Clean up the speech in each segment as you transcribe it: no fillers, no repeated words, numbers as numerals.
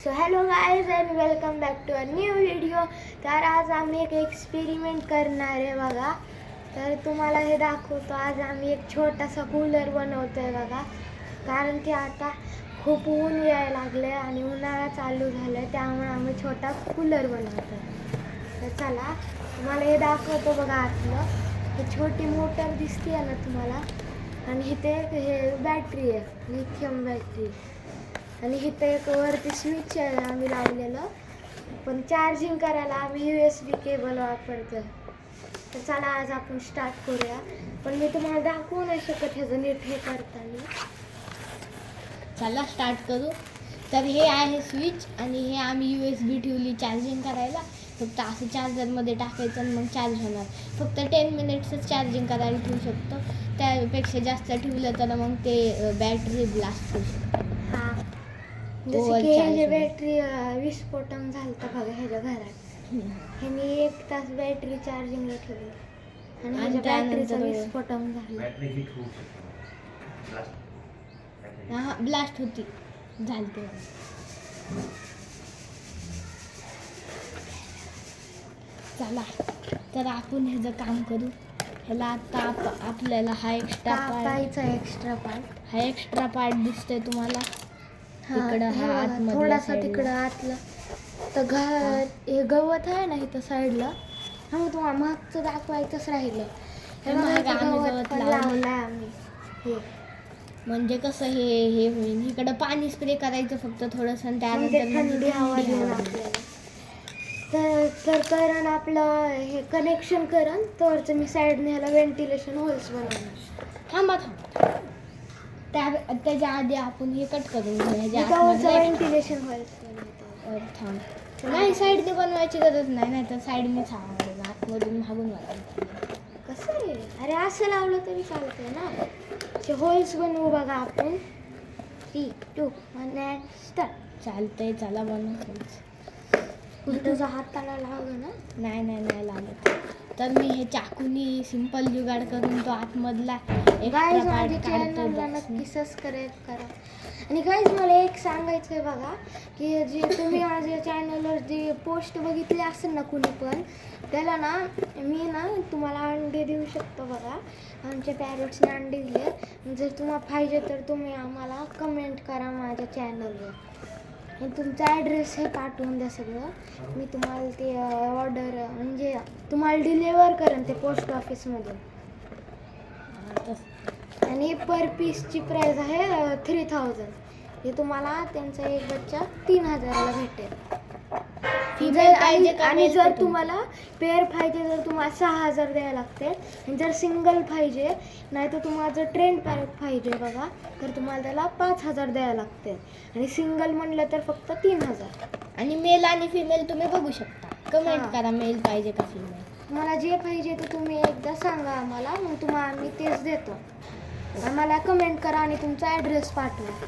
So hello guys and welcome back to a new video. तर आज आम्ही एक एक्सपेरिमेंट करणार आहे बघा. तर तुम्हाला हे दाखवतो. आज आम्ही एक छोटासा कूलर बनवतो आहे बघा. कारण की आता खूप ऊन यायला लागले आणि उन्हाळा चालू झालं आहे, त्यामुळे आम्ही छोटा कूलर बनवतो आहे. तर चला तुम्हाला हे दाखवतो बघा. आतलं हे छोटी मोटर दिसते आहे ना तुम्हाला, आणि इथे हे बॅटरी आहे, लिथियम बॅटरी. आणि इथं एक वरती स्विच आहे आम्ही लावलेलं, पण चार्जिंग करायला आम्ही USB केबल वापरतो. तर चला आज आपण स्टार्ट करूया. पण मी तुम्हाला दाखवू नाही शकत ह्याचं नीट हे करताना. चला स्टार्ट करू. तर हे आहे स्विच आणि हे आम्ही USB ठेवली चार्जिंग करायला. फक्त असं चार्जरमध्ये टाकायचं आणि मग चार्ज होणार. फक्त 10 मिनिट्सच चार्जिंग करायला ठेवू शकतो. त्यापेक्षा जास्त ठेवलं तर मग ते बॅटरी ब्लास्ट होऊ शकते. हां, जसं की ह्याची बॅटरी विस्फोटन झालं तर बघा ह्याच्या घरात. ह्यानी 1 तास बॅटरी चार्जिंगला ठेवली आणि ह्याच्या बॅटरीचं विस्फोटन झालं. ब्लास्ट होती झालते. चला तर आपण ह्याचं काम करू. ह्याला आता आपल्याला हा एक्स्ट्रा पार्ट दिसतोय तुम्हाला. तिकडं हा आतमध्ये थोडासा तिकडं आतला तर हे गवत आहे ना इथं साईडला. हा तुम्हाला मागचं दाखवायचंच राहिलं. गवत लावलंय आम्ही हे, म्हणजे कसं हे होईल. इकडं पाणी स्प्रे करायचं फक्त थोडंसं, त्यानंतर थंडी हवा देऊन आपल्याला. तर कारण आपलं हे कनेक्शन करण तरच मी साईडने ह्याला व्हेंटिलेशन होल्स बनवणार. थांबा त्याच्या आधी आपण हे कट करून व्हेंटिलेशन होल्स थांब. नाही साईडने बनवायची गरज नाही, नाही तर साईडनेच आतमधून मागून वाटायचं. कसं आहे? अरे असं लावलं तरी चालतंय ना. ते होल्स बनवू बघा आपण. 3, 2, 1 स्टार्ट. चालतंय. चला बनवू. तुझा हाताला लागलं ना? नाही लागत. तर मी हे चाकूनी सिंपल जुगाड करून तो आतमधला गाईज माझ्या चॅनलला नक्की सबस्क्राईब करा. आणि गाईज मला एक सांगायचं आहे बघा, की जे तुम्ही माझ्या चॅनलवर जी पोस्ट बघितली असेल ना कुणी पण, त्याला ना मी ना तुम्हाला अंडे देऊ शकतो बघा. आमच्या पॅरेंट्सने अंडे दिले. जर तुम्हाला पाहिजे तर तुम्ही आम्हाला कमेंट करा माझ्या चॅनलवर. तुमचा ॲड्रेस हे पाठवून द्या सगळं. मी तुम्हाला ते ऑर्डर म्हणजे तुम्हाला डिलेवर करेन ते पोस्ट ऑफिसमधून. आणि पर पीसची प्राईस आहे 3000. हे तुम्हाला त्यांचा एक बच्चा 3000ला भेटेल. आणि जर तुम्हाला पेअर पाहिजे तर तुम्हाला 6000 द्यायला लागते. आणि जर सिंगल पाहिजे नाही तर तुम्हाला जर ट्रेंड पॅक पाहिजे बघा तर तुम्हाला त्याला 5000 द्यायला लागते. आणि सिंगल म्हणलं तर फक्त 3000. आणि मेल आणि फिमेल तुम्ही बघू शकता. कमेंट करा मेल पाहिजे का फिमेल. तुम्हाला जे पाहिजे ते तुम्ही एकदा सांगा आम्हाला, मग तुम्हाला आम्ही तेच देतो. आम्हाला कमेंट करा आणि तुमचा ॲड्रेस पाठवा.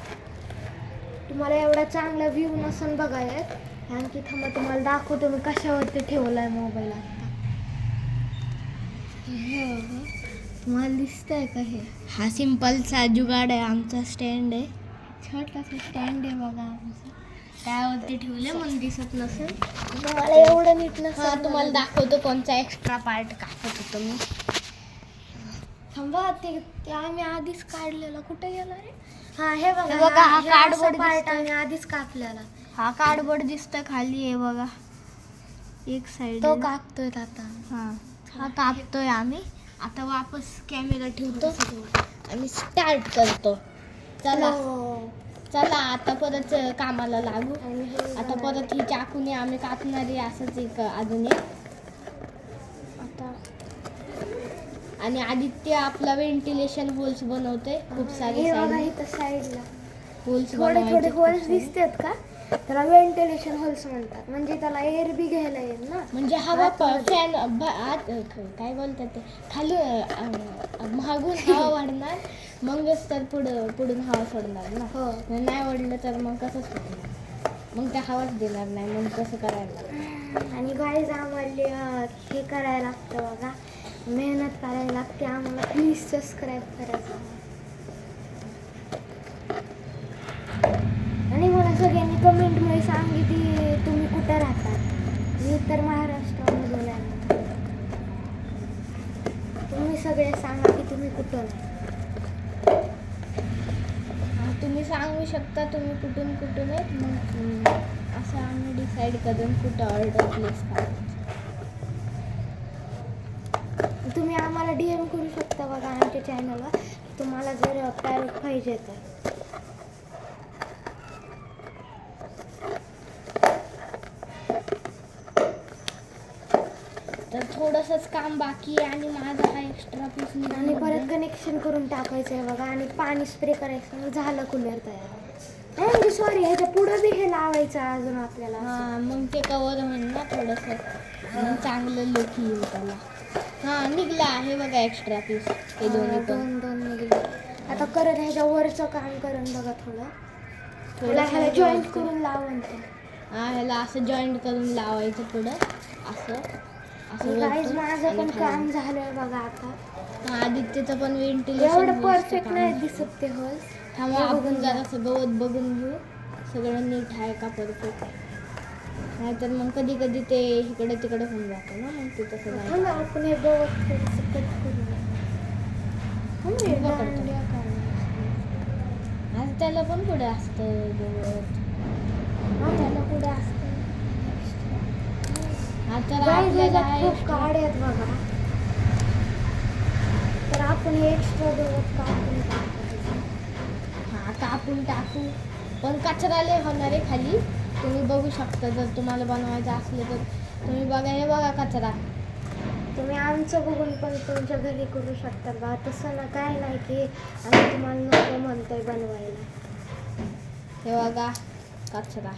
तुम्हाला एवढा चांगला व्ह्यू नसून बघायला. आणखी थांबा तुम्हाला दाखवतो मी कशावरती ठेवला आहे मोबाईल आता. तुम्हाला दिसतंय का हे? हा सिंपलचा जुगाड आहे. आमचा स्टँड आहे, छोटासा स्टँड आहे बघा आमचा. त्यावरती ठेवले म्हणून दिसत नसेल तुम्हाला. एवढं नीट नसेल. तुम्हाला दाखवतो कोणचा एक्स्ट्रा पार्ट काढत होतो मी. थांबा ते आम्ही आधीच काढलेला. कुठे गेला रे? हा हे बघा. हा कार्डबोर्ड पार्ट आम्ही आधीच कापलेला. हा कार्डबोर्ड दिसतं खाली आहे बघा, एक साईड. तो कापतोय आता. हा कापतोय आम्ही. आता वापस कॅमेरा ठेवतो आणि स्टार्ट करतो. चला आता परत कामाला लागू. आता परत ही चाकूने आम्ही कापणारी असंच एक अजून एक. आता आणि आदित्य आपला व्हेंटिलेशन होल्स बनवतोय खूप सारे. साईडला होल्स थोडे होल्स दिसतात का? त्याला व्हेंटिलेशन होल्स म्हणतात. म्हणजे त्याला एअर बी घ्यायला येईल ना. म्हणजे हवा फॅन काय बोलतात ते खाली मागून हवा वाढणार, मगच तर पुढून हवा सोडणार ना. नाही वाढलं तर मग कसं सोडणार? मग त्या हवाच देणार नाही. मग कसं करायला? आणि गाईज आम्हाला हे करायला लागतं बघा, मेहनत करायला लागते आम्हाला. प्लीज सबस्क्राईब करायचं. आणि मला सगळ्यांनी कमेंटमध्ये सांगितली तुम्ही कुठं राहतात. मी तर महाराष्ट्रामधून आहे. तुम्ही सगळे सांगा की तुम्ही कुठं आहे. तुम्ही सांगू शकता तुम्ही कुठून कुठून आहेत, मग असं आम्ही डिसाईड करून कुठं ऑर्डर प्लेस करायची. तुम्ही आम्हाला DM करू शकता बघा आमच्या चॅनलवर, तुम्हाला जर पॅरेट पाहिजे तर थोडंसंच काम बाकी आहे आणि माझा हा एक्स्ट्रा पीस आणि परत कनेक्शन करून टाकायचं आहे बघा आणि पाणी स्प्रे करायचं, झालं कूलर तयार. नाही म्हणजे सॉरी, ह्याच्या पुढं बी हे लावायचं अजून आपल्याला. हां, मग ते कवर होईल ना थोडंसं, मग चांगलं लुक येईल त्याला. हां, निघला आहे बघा एक्स्ट्रा पीस. हे दोन निघले. आता करत ह्याच्यावरचं काम करून बघा थोडं ह्याला जॉईंट करून लावून ते. हां, ह्याला असं जॉईंट करून लावायचं पुढं असं असं. गाईज माझं पण काम झालंय बघा आता. हां, आदित्यचं पण व्हेंटिलेशन एवढं परफेक्ट नाही दिसत ते होल्स. थांबा आपण जरासं गवत बघून घेऊ सगळं नीट आहे का परफेक्ट. नाहीतर मग कधी कधी ते इकडे तिकडे होऊन जातं ना, मग ते तसं नाही. आपण हे गवत थोडंसं कट करूया. आज त्याला पण पुढे असतं गवत, त्याला पुढे असतं. आता आपल्याला खूप काढ आहेत बघा, तर आपण हे एक्स्ट्रा गवत कापून टाकू. हां, कापून टाकू, पण कचरा लय होणार आहे खाली. तुम्ही बघू शकता जर तुम्हाला बनवायचं असलं तर. तुम्ही बघा, हे बघा कचरा. तुम्ही आमचं बघून पण तुमच्या घरी करू शकता बा. तसं ना काय नाही की आम्ही तुम्हाला नको म्हणतोय बनवायला. हे बघा कचरा,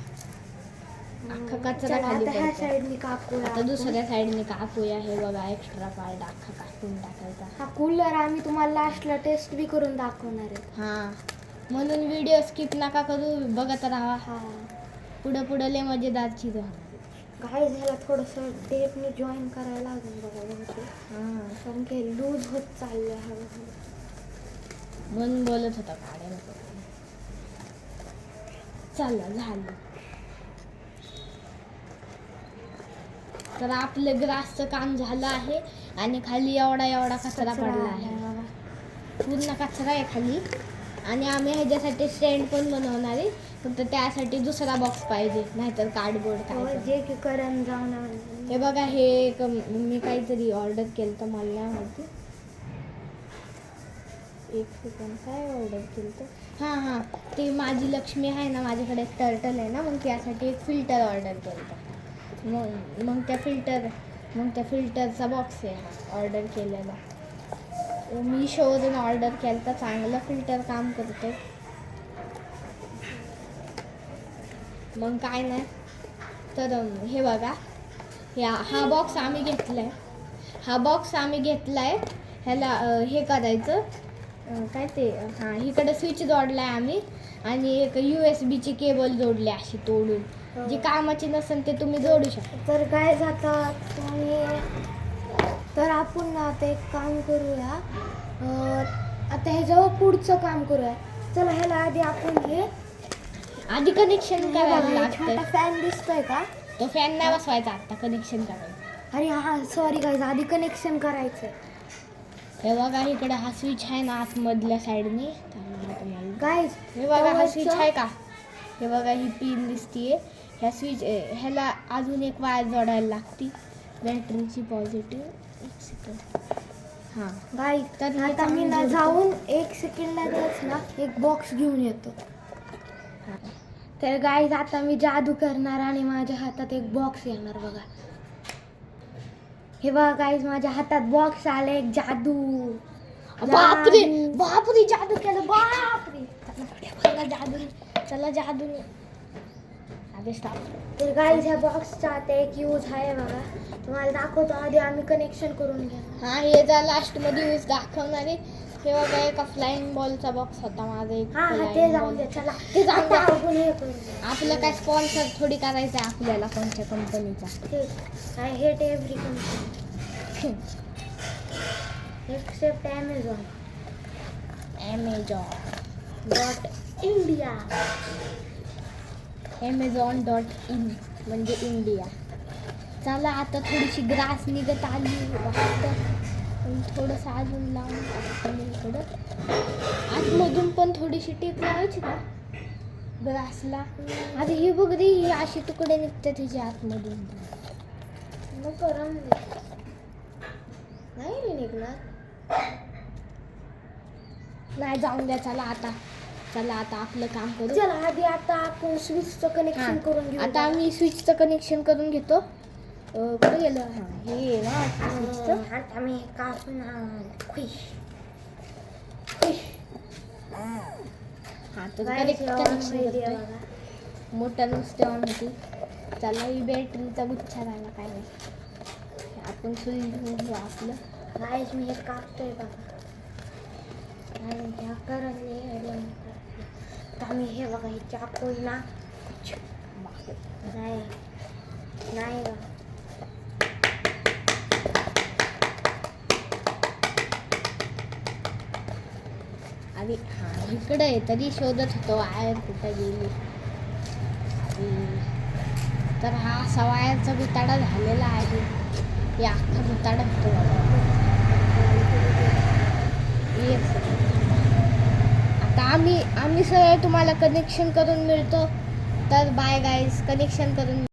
अख्खा कचरा चला, खाली आता ह्या पडतो. साईडनी कापूया. आता दुसऱ्या साईडने कापूया. हे बघा एक्स्ट्रा पार्ट अख्खा कापून टाकायचा. हा कूलर आम्ही तुम्हाला लास्टला टेस्ट बी करून दाखवणार आहे. हां, म्हणून व्हिडिओ स्किप नका करू, बघत राहा. हा पुढं पुढं लय मजेदार चीज होणार. गाईज ह्याला थोडंसं टेपने जॉईन करायला लागेल बघा बहुतेक. हां, कारण की लूज होत चाललंय हळूहळू. म्हणून बोलत होता काढायला. चला झालं. तर आपलं ग्रासचं काम झालं आहे आणि खाली एवढा कचरा पडला आहे. पूर्ण कचरा आहे खाली. आणि आम्ही ह्याच्यासाठी स्टँड पण बनवणार आहे, फक्त त्यासाठी दुसरा बॉक्स पाहिजे, नाहीतर कार्डबोर्ड काय. जे की करण जाऊन हे बघा, हे एक मी काहीतरी ऑर्डर केलं तर मला नाही माहिती. एक सेकंड, काय ऑर्डर केलं तर हां, ते माझी लक्ष्मी आहे ना, माझ्याकडे एक टर्टल आहे ना, मग त्यासाठी एक फिल्टर ऑर्डर केलं तर मग त्या फिल्टरचा बॉक्स आहे हा ऑर्डर केलेला. मी शोधून ऑर्डर केलं तर चांगलं फिल्टर काम करते. मग काय नाही तर हे बघा, हा बॉक्स आम्ही घेतलाय. ह्याला हे करायचं काय ते, हां, इकडे स्विच जोडला आहे आम्ही आणि एक USB ची केबल जोडली अशी तोडून. जी कामाची नसेल ते तुम्ही जोडू शकता. तर काय जाता तुम्ही. तर आपण आता एक काम करूया, आता ह्याच्यावर पुढचं काम करूया. चला ह्याला आधी आपण हे आधी कनेक्शन करायला लागतं. छोटा फॅन दिसतोय का, तो फॅन नाही बसवायचा, आता कनेक्शन करायचं. अरे हा सॉरी गाईज, आधी कनेक्शन करायचं. हे बघा, इकडे हा स्विच आहे ना आतमधल्या साईडने. गाईज हे बघा, हा स्विच आहे का, हे बघा ही पिन दिसतीये. ह्या स्विच ह्याला अजून एक वायर जोडायला लागती, बॅटरीची पॉझिटिव्ह. एक सेकंड. हां गाईज, तर आता मी ना जाऊन 1 सेकंडातच ना एक बॉक्स घेऊन येतो. तर गाईज आता मी जादू करणार आणि माझ्या हातात एक बॉक्स येणार बघा. हे बघा गाईज, माझ्या हातात बॉक्स आले. एक जादू. बापरे जादू केलं, बापरे. चला जादू. तर गाईज ह्या बॉक्सचा आता एक यूज आहे बघा, तुम्हाला दाखवतो. आधी आम्ही कनेक्शन करून घ्या. हां, हे जा लास्ट मध्ये यूज दाखवणार आहे. हे बघा, एक फ्लाइंग बॉलचा बॉक्स होता माझा एक. ते जाऊन दे. चला ते जाऊन दे. आपण हे करू. आपलं काय स्पॉन्सर थोडी करायचं आहे आपल्याला कोणत्या कंपनीचा. I hate every company except Amazon. Amazon.India. Amazon.in म्हणजे इंडिया. चला आता थोडीशी ग्रास निघत आली वाटतं, पण थोडंसं अजून लावून टाकतो इकडं. आतमधून पण थोडीशी टीप लावायची का ग्रासला? आता हे बघ रे, ही अशी तुकडे निघतात त्याच्या आतमधून. नको रम नाही रे निघणार. नाही जाऊन द्या. चला आता आपलं काम करू. चला आधी आता आपण स्विचचं कनेक्शन करून घेऊ. आता आम्ही स्विचचं कनेक्शन करून घेतो. कुठे गेलं? हां, हे ना स्विचचं. आता मी कापून खुश हां, तर कनेक्शन करतोय. मोटर नुसते ऑन होती. चला, ही बॅटरीचा गुच्छा राहिला काय नाही. आपण स्विच घेऊ आपलं. गाईस मी हे कापतोय बघा. आणि ह्या करंटने आम्ही हे बघा, हे चाकू आहे ना. नाही बघा. आणि हां, इकडे आहे तरी शोधत होतो वायर कुठं गेली. तर हा असा वायरचा गुताडा झालेला आहे. हे अख्खा गुताडा होतो. आता आम्ही सगळं तुम्हाला कनेक्शन करून मिळतो. तर बाय गाईज, कनेक्शन करून